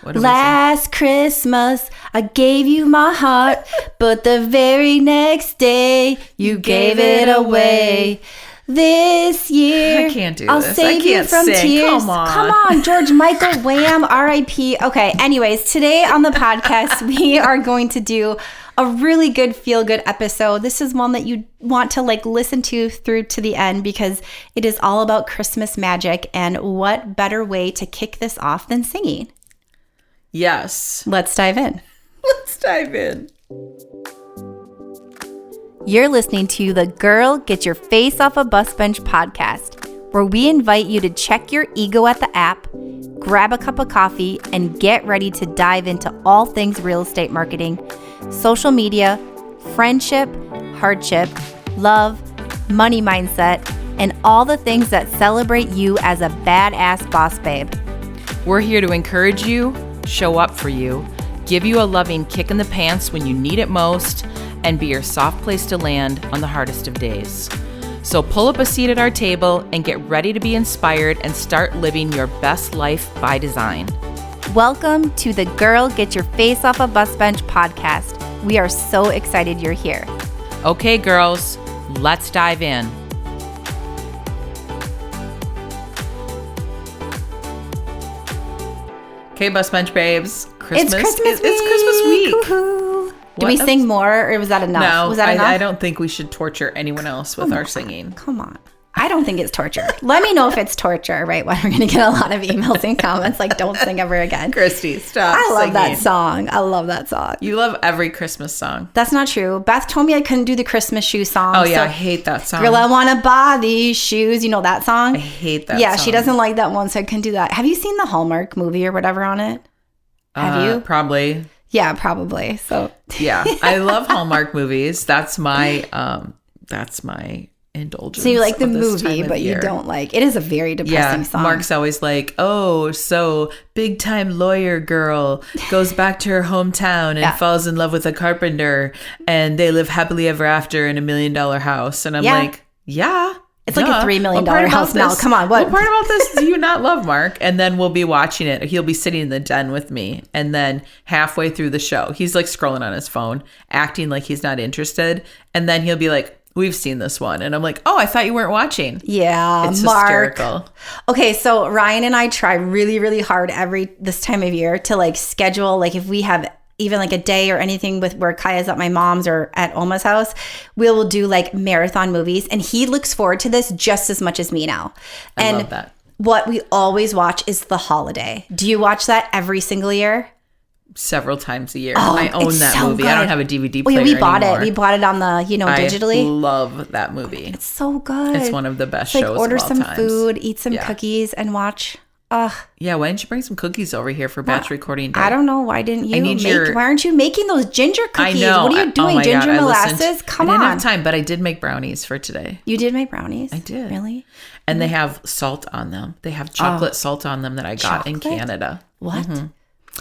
What do Last Christmas, I gave you my heart, but the very next day, you gave it away. This year, I can't do I'll this. save I can't you from sing. tears. Come on. Come on, George Michael, Wham, R.I.P. Okay, anyways, today on the podcast, we are going to do a really good feel-good episode. This is one that you want to listen to through to the end because it is all about Christmas magic, and what better way to kick this off than singing? Yes. Let's dive in. Let's dive in. You're listening to the Girl Get Your Face Off a Bus Bench podcast, where we invite you to check your ego at the app, grab a cup of coffee, and get ready to dive into all things real estate marketing, social media, friendship, hardship, love, money mindset, and all the things that celebrate you as a badass boss babe. We're here to encourage you, show up for you, give you a loving kick in the pants when you need it most, and be your soft place to land on the hardest of days. So pull up a seat at our table and get ready to be inspired and start living your best life by design. Welcome to the Girl Get Your Face Off a Bus Bench podcast. We are so excited you're here. Okay, girls, let's dive in. Okay, bus bench babes. It's Christmas week. It's Christmas week. Woo-hoo. Did we sing more, or was that enough? No, was that enough? I don't think we should torture anyone else with our singing. Come on. I don't think it's torture. Let me know if it's torture, right? Well, we're going to get a lot of emails and comments like, don't sing ever again. Christy, stop I love singing. that song. I love that song. You love every Christmas song. That's not true. Beth told me I couldn't do the Christmas shoe song. Oh, yeah. So, I hate that song. Girl, I want to buy these shoes. You know that song? I hate that Yeah, song. she doesn't like that one, so I couldn't do that. Have you seen the Hallmark movie or whatever on it? Have you? Probably. Yeah, probably. So Yeah. I love Hallmark movies. That's my indulgence. So you like the of this movie, time of but year. you don't like it. Is a very depressing song. Mark's always like, oh, so big time lawyer girl goes back to her hometown and falls in love with a carpenter, and they live happily ever after in $1 million house. And I'm like, yeah. It's like a $3 million house now. Come on, what part about this do you not love, Mark? And then we'll be watching it. He'll be sitting in the den with me. And then halfway through the show, he's like scrolling on his phone, acting like he's not interested. And then he'll be like, we've seen this one. And I'm like, oh, I thought you weren't watching. Yeah, it's Mark. hysterical. Okay, so Ryan and I try really, really hard this time of year to schedule, if we have even a day or anything with where Kaya's at my mom's or at Oma's house, we will do marathon movies. And he looks forward to this just as much as me now. I love that. What we always watch is The Holiday. Do you watch that every single year? Several times a year. Oh, I own that so movie. good. I don't have a DVD player we bought anymore. it. We bought it on the, digitally. I love that movie. It's so good. It's one of the best shows order of all some times. food, eat some cookies, and watch. Yeah, why didn't you bring some cookies over here for batch recording day? I don't know. Why didn't you why aren't you making those ginger cookies? I know. What are you doing? Oh my Ginger God, molasses? Come on. I didn't have time, but I did make brownies for today. You did make brownies? I did. Really? And they have salt on them. They have chocolate salt on them that I got in Canada. What? Mm-hmm.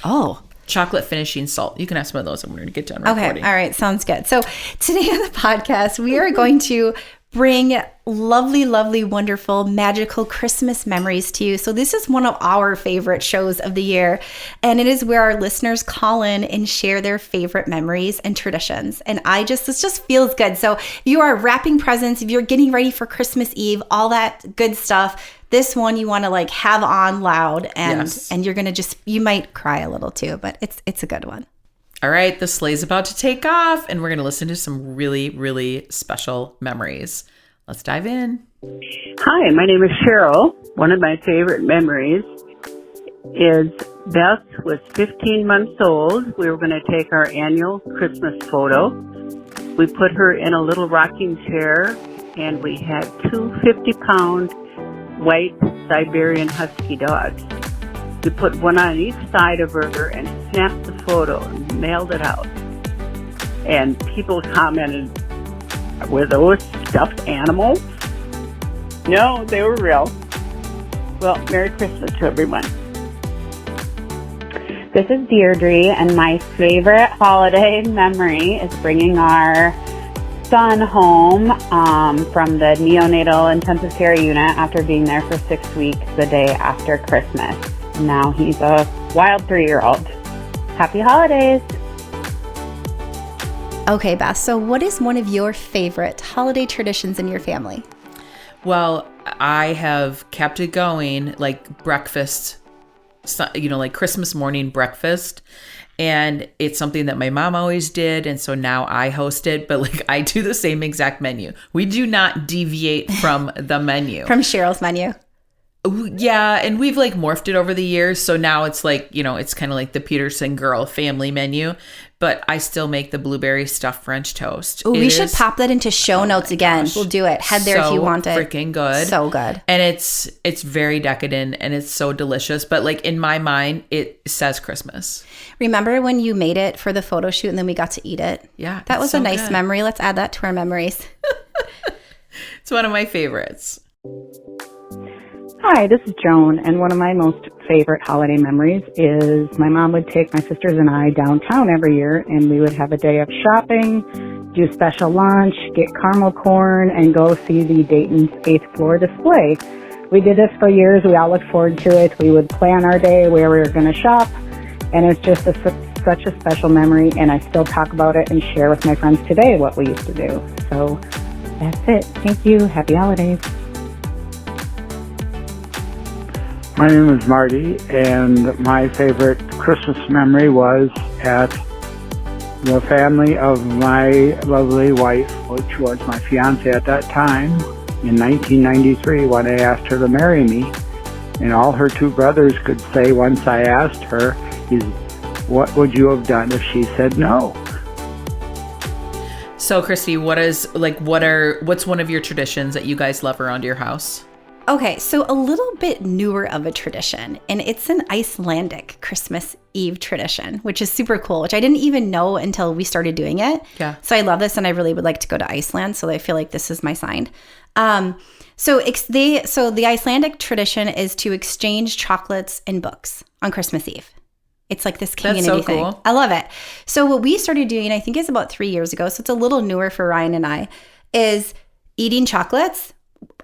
Oh. Chocolate finishing salt. You can have some of those when we're going to get done recording. Okay. All right. Sounds good. So today on the podcast, we are going to bring lovely, lovely, wonderful, magical Christmas memories to you. So this is one of our favorite shows of the year, and it is where our listeners call in and share their favorite memories and traditions. And this just feels good. So if you are wrapping presents, if you're getting ready for Christmas Eve, all that good stuff, this one you want to have on loud, and you're going to you might cry a little too, but it's a good one. All right, the sleigh's about to take off, and we're going to listen to some really, really special memories. Let's dive in. Hi, my name is Cheryl. One of my favorite memories is Beth was 15 months old. We were going to take our annual Christmas photo. We put her in a little rocking chair, and we had two 50-pound white Siberian Husky dogs. We put one on each side of her and snapped the photo and mailed it out. And people commented, were those stuffed animals? No, they were real. Well, Merry Christmas to everyone. This is Deirdre, and my favorite holiday memory is bringing our son home from the neonatal intensive care unit after being there for 6 weeks the day after Christmas. Now he's a wild 3-year-old. Happy holidays. Okay, Beth, so what is one of your favorite holiday traditions in your family? Well, I have kept it going, like breakfast, like Christmas morning breakfast. And it's something that my mom always did. And so now I host it, but like I do the same exact menu. We do not deviate from the menu. From Cheryl's menu. Yeah, and we've like morphed it over the years. So now it's like, it's kind of like the Peterson girl family menu, but I still make the blueberry stuffed French toast. Oh, we should pop that into show notes again. Gosh. We'll do it. Head there if you want it. Freaking good. So good. And it's very decadent and it's so delicious. But like in my mind, it says Christmas. Remember when you made it for the photo shoot and then we got to eat it? Yeah. That was a nice good. memory. Let's add that to our memories. It's one of my favorites. Hi, this is Joan, and one of my most favorite holiday memories is my mom would take my sisters and I downtown every year, and we would have a day of shopping, do special lunch, get caramel corn, and go see the Dayton's 8th floor display. We did this for years. We all looked forward to it. We would plan our day where we were going to shop, and it's just such a special memory, and I still talk about it and share with my friends today what we used to do. So that's it. Thank you. Happy holidays. My name is Marty, and my favorite Christmas memory was at the family of my lovely wife, which was my fiance at that time, in 1993 when I asked her to marry me. And all her two brothers could say once I asked her is, "What would you have done if she said no?" So Christy, what's one of your traditions that you guys love around your house? Okay, so a little bit newer of a tradition, and it's an Icelandic Christmas Eve tradition, which is super cool, which I didn't even know until we started doing it. Yeah. So I love this, and I really would like to go to Iceland, so I feel like this is my sign. So the Icelandic tradition is to exchange chocolates and books on Christmas Eve. It's like this community thing. Cool. I love it. So what we started doing, I think is about 3 years ago, so it's a little newer for Ryan and I, is eating chocolates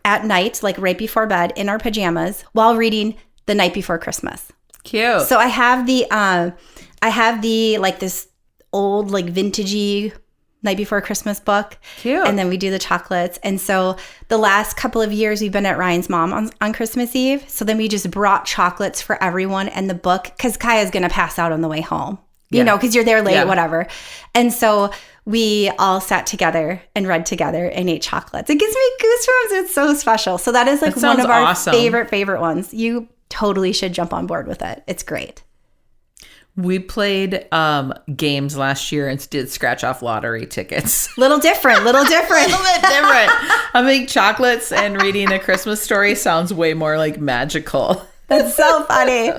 at night, like right before bed in our pajamas while reading The Night Before Christmas. Cute. So I have the like this old like vintagey Night Before Christmas book. Cute. And then we do the chocolates. And so the last couple of years we've been at Ryan's mom on Christmas Eve. So then we just brought chocolates for everyone and the book because Kaya's going to pass out on the way home. You know, because you're there late, whatever. And so we all sat together and read together and ate chocolates. It gives me goosebumps. It's so special. So that is like one of our favorite ones. You totally should jump on board with it. It's great. We played games last year and did scratch off lottery tickets. Little different. A little bit different. I think chocolates and reading A Christmas Story sounds way more like magical. That's so funny.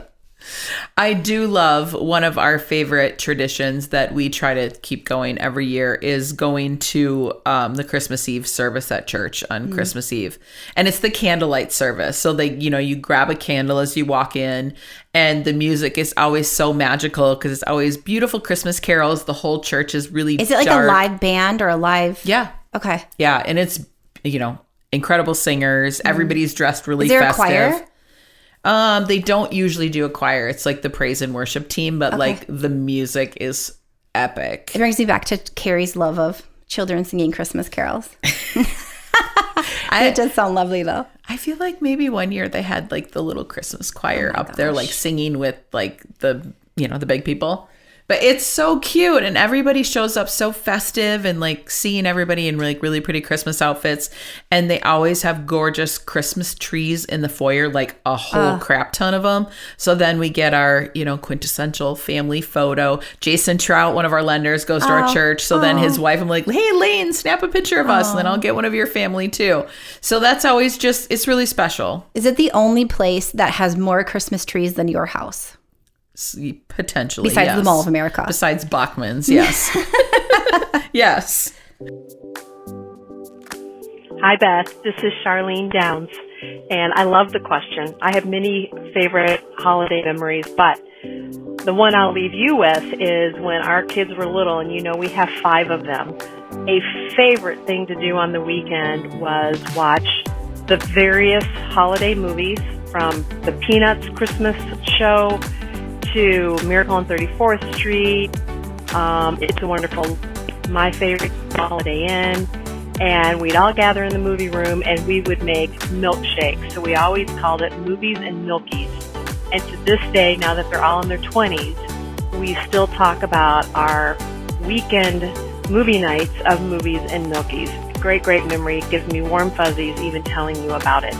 I do love one of our favorite traditions that we try to keep going every year is going to the Christmas Eve service at church on Christmas Eve. And it's the candlelight service. So you grab a candle as you walk in and the music is always so magical because it's always beautiful Christmas carols. The whole church is really Is it like dark. a live band or a live? Yeah. Okay. Yeah. And it's, incredible singers. Everybody's dressed really Is there festive. a choir? They don't usually do a choir. It's like the praise and worship team, but like the music is epic. It brings me back to Carrie's love of children singing Christmas carols. It does sound lovely though. I feel like maybe one year they had like the little Christmas choir up there, like singing with like the big people. But it's so cute and everybody shows up so festive and like seeing everybody in like really pretty Christmas outfits. And they always have gorgeous Christmas trees in the foyer, like a whole crap ton of them. So then we get our, quintessential family photo. Jason Trout, one of our lenders, goes to our church. So then his wife, I'm like, hey, Lane, snap a picture of us and then I'll get one of your family too. So that's always it's really special. Is it the only place that has more Christmas trees than your house? Potentially, besides yes. the Mall of America. Besides Bachman's, yes. Yes. Hi, Beth. This is Charlene Downs, and I love the question. I have many favorite holiday memories, but the one I'll leave you with is when our kids were little, and we have 5 of them. A favorite thing to do on the weekend was watch the various holiday movies from the Peanuts Christmas show to Miracle on 34th Street, It's a Wonderful, my favorite, Holiday Inn. And we'd all gather in the movie room and we would make milkshakes. So we always called it Movies and Milkies. And to this day, now that they're all in their 20s, we still talk about our weekend movie nights of Movies and Milkies. Great, great memory. It gives me warm fuzzies even telling you about it.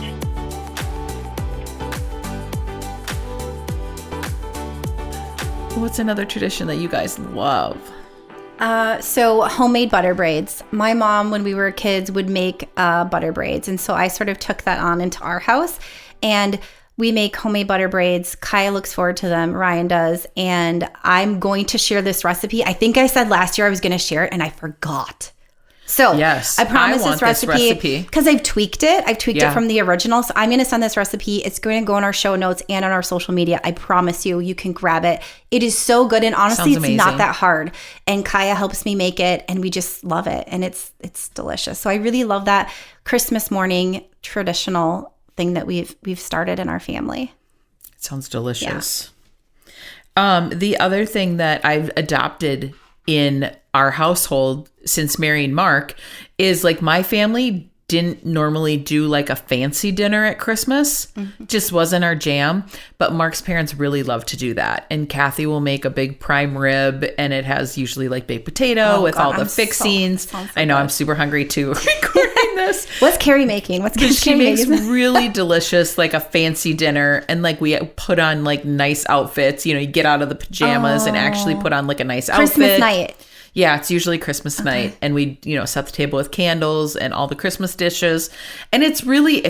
What's another tradition that you guys love? So homemade butter braids. My mom, when we were kids, would make butter braids. And so I sort of took that on into our house. And we make homemade butter braids. Kaya looks forward to them. Ryan does. And I'm going to share this recipe. I think I said last year I was going to share it and I forgot. So yes, I promise want this recipe because I've tweaked it. I've tweaked it from the original. So I'm going to send this recipe. It's going to go in our show notes and on our social media. I promise you, you can grab it. It is so good. And honestly, it's not that hard. And Kaya helps me make it and we just love it. And it's delicious. So I really love that Christmas morning traditional thing that we've started in our family. It sounds delicious. Yeah. The other thing that I've adopted in our household since marrying Mark is like my family didn't normally do like a fancy dinner at Christmas. Just wasn't our jam. But Mark's parents really love to do that. And Kathy will make a big prime rib and it has usually like baked potato with all the fixings. I know, I'm super hungry too recording this. What's Carrie making? She makes really delicious, like a fancy dinner. And like we put on like nice outfits. You know, you get out of the pajamas and actually put on like a nice outfit. Christmas night. Yeah, it's usually Christmas night and we, set the table with candles and all the Christmas dishes. And it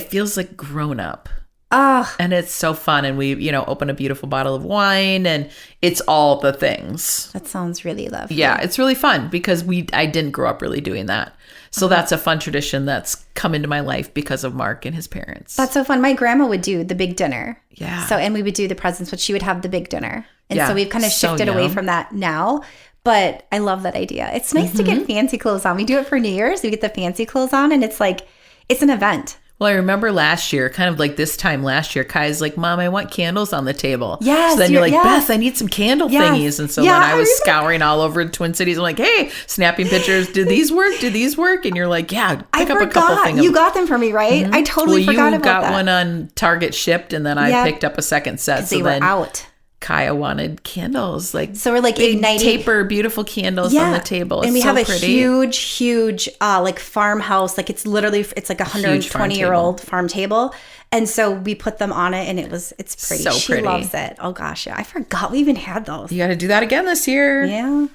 feels like grown up. And it's so fun. And we, open a beautiful bottle of wine and it's all the things. That sounds really lovely. Yeah, it's really fun because I didn't grow up really doing that. So that's a fun tradition that's come into my life because of Mark and his parents. That's so fun. My grandma would do the big dinner. Yeah. So, and we would do the presents, but she would have the big dinner. And so we've kind of shifted away from that now. But I love that idea. It's nice to get fancy clothes on. We do it for New Year's. We get the fancy clothes on and it's like, it's an event. Well, I remember last year, kind of like this time last year, Kai's like, Mom, I want candles on the table. Yes. So then you're like, Beth, I need some candle thingies. And so then I was scouring all over the Twin Cities. I'm like, hey, snapping pictures. Did these work? Did these work? And you're like, yeah, pick up a couple things. You got them for me, right? I totally forgot about that. You got one on Target shipped and then I picked up a second set. So they were out. Kaya wanted candles, so we're like igniting taper beautiful candles on the table. It's and we have a huge like farmhouse. Like it's like 120-year-old farm table. And so we put them on it and it's pretty. So she pretty. loves it. Oh gosh, yeah. I forgot we even had those. You got to do that again this year. Yeah.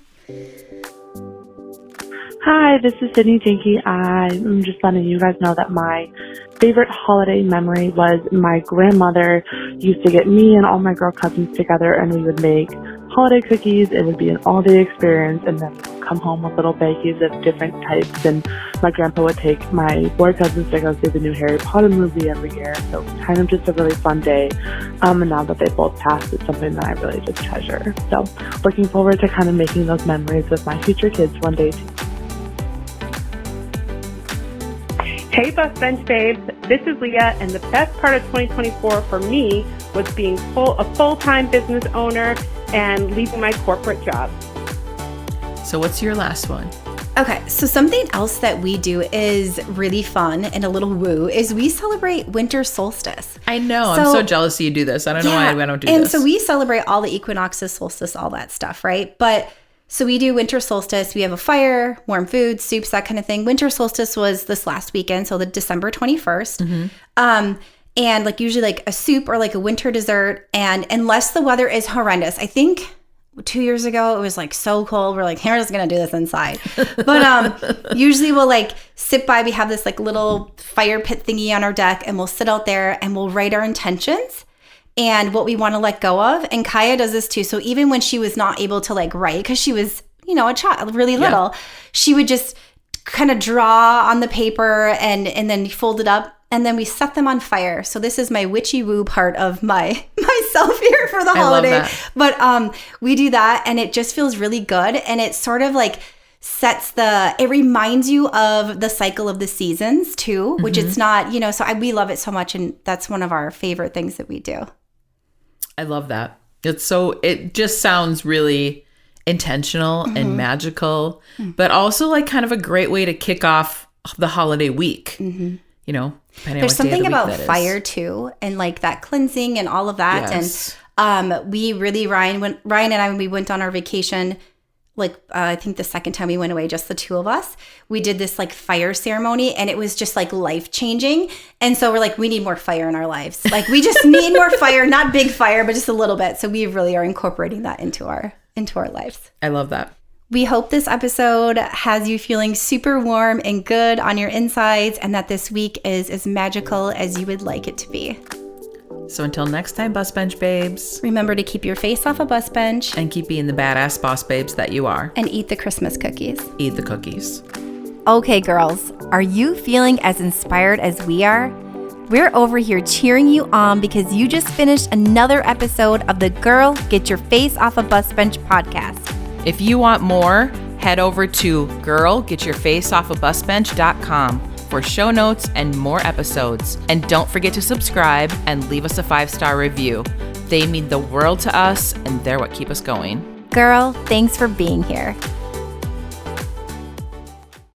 Hi, this is Sydney Jinky. I'm just letting you guys know that my favorite holiday memory was my grandmother used to get me and all my girl cousins together and we would make holiday cookies. It would be an all-day experience and then we'd come home with little baggies of different types and my grandpa would take my boy cousins to go see the new Harry Potter movie every year. So kind of just a really fun day. And now that they both passed, it's something that I really just treasure. So looking forward to kind of making those memories with my future kids one day too. Hey Bus Bench Babes, this is Leah, and the best part of 2024 for me was being a full-time business owner and leaving my corporate job. So what's your last one? Okay, so something else that we do is really fun and a little woo is we celebrate winter solstice. I know, I'm so jealous you do this. I don't know why I don't do this. And so we celebrate all the equinoxes, solstice, all that stuff, right? So we do winter solstice. We have a fire, warm food, soups, that kind of thing. Winter solstice was this last weekend, so the December 21st. And like usually like a soup or like a winter dessert. And unless the weather is horrendous, I think 2 years ago it was like so cold. We're like, we're just gonna do this inside. But usually we'll like sit by. We have this like little fire pit thingy on our deck, and we'll sit out there and we'll write our intentions and what we want to let go of. And Kaya does this too. So even when she was not able to like write, because she was, a child, really little, she would just kind of draw on the paper and then fold it up. And then we set them on fire. So this is my witchy woo part of myself here for the holiday. But we do that and it just feels really good. And it sort of like it reminds you of the cycle of the seasons too, which it's not, so we love it so much. And that's one of our favorite things that we do. I love that. It just sounds really intentional and magical, but also like kind of a great way to kick off the holiday week. You know, there's something about fire too, and like that cleansing and all of that. Yes. And we really, Ryan and I, when we went on our vacation, like I think the second time we went away, just the two of us, we did this like fire ceremony, and it was just like life changing. And so we're like, we need more fire in our lives. Like we just need more fire, not big fire, but just a little bit. So we really are incorporating that into our lives. I love that. We hope this episode has you feeling super warm and good on your insides, and that this week is as magical as you would like it to be. So until next time, bus bench babes, remember to keep your face off a bus bench and keep being the badass boss babes that you are. And eat the Christmas cookies. Eat the cookies. Okay, girls, are you feeling as inspired as we are? We're over here cheering you on because you just finished another episode of the Girl, Get Your Face Off a Bus Bench podcast. If you want more, head over to girlgetyourfaceoffabusbench.com for show notes and more episodes. And don't forget to subscribe and leave us a 5-star review. They mean the world to us, and they're what keep us going. Girl, thanks for being here.